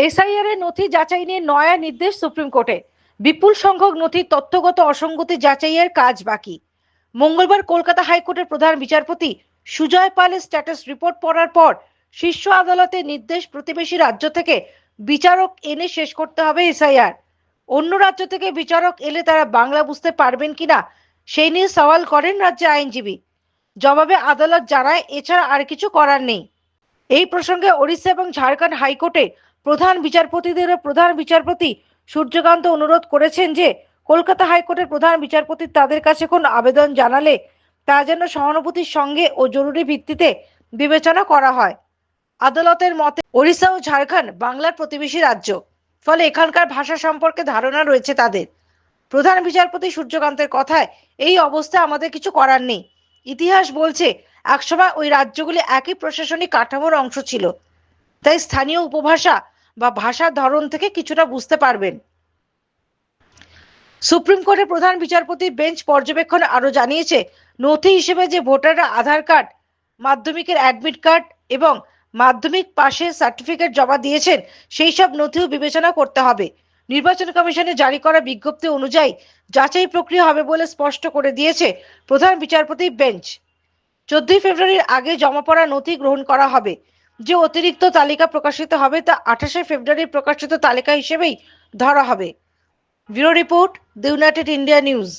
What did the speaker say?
SIR এর নথি যাচাই নিয়ে নয়া নির্দেশ সুপ্রিম কোর্টে। বিপুল সংখ্যক নথির তথ্যগত অসঙ্গতি যাচাইয়ের কাজ বাকি। মঙ্গলবার কলকাতা হাইকোর্টের প্রধান বিচারপতি সুজয় পালের স্ট্যাটাস রিপোর্ট পড়ার পর শীর্ষ আদালতের নির্দেশ প্রতিবেশী রাজ্য থেকে বিচারক এনে শেষ করতে হবে এসআইআর। অন্য রাজ্য থেকে বিচারক এলে তারা বাংলা বুঝতে পারবেন কিনা সেই নিয়ে সওয়াল করেন রাজ্যের আইনজীবী। জবাবে আদালত জানায় এছাড়া আর কিছু করার নেই। এই প্রসঙ্গে ওড়িশা এবং ঝাড়খণ্ড হাইকোর্টে প্রধান বিচারপতি সূর্যকান্ত অনুরোধ করেছেন যে কলকাতা হাইকোর্টের প্রধান বিচারপতি তাদের কাছে কোনো আবেদন জানালে তা যেন সহানুভূতির সঙ্গে ও জরুরি ভিত্তিতে বিবেচনা করা হয়। আদালতের মতে ওড়িশা ও ঝাড়খণ্ড বাংলার প্রতিবেশী রাজ্য, ফলে এখানকার ভাষা সম্পর্কে ধারণা রয়েছে তাদের। প্রধান বিচারপতি সূর্যকান্তের কথায় এই অবস্থা আমাদের কিছু করার নেই। ইতিহাস বলছে একসময় ওই রাজ্যগুলি একই প্রশাসনিক কাঠামোর অংশ ছিল, তাই স্থানীয় উপভাষা বা ভাষার ধরন থেকে কিছুটা বুঝতে পারবেন। সুপ্রিম কোর্টের প্রধান বিচারপতির বেঞ্চ পর্যবেক্ষণ আরো জানিয়েছে, নথি হিসেবে যে ভোটাররা আধার কার্ড, মাধ্যমিকের অ্যাডমিট কার্ড এবং মাধ্যমিক পাশের সার্টিফিকেট জমা দিয়েছেন সেই সব নথিও বিবেচনা করতে হবে। নির্বাচন কমিশনের জারি করা বিজ্ঞপ্তি অনুযায়ী যাচাই প্রক্রিয়া হবে বলে স্পষ্ট করে দিয়েছে প্রধান বিচারপতির বেঞ্চ। 14 ফেব্রুয়ারির আগে জমা পড়া নথি গ্রহণ করা হবে। যে অতিরিক্ত তালিকা প্রকাশিত হবে তা 28 ফেব্রুয়ারি প্রকাশিত তালিকা হিসেবেই ধরা হবে। Bureau report, the United India news.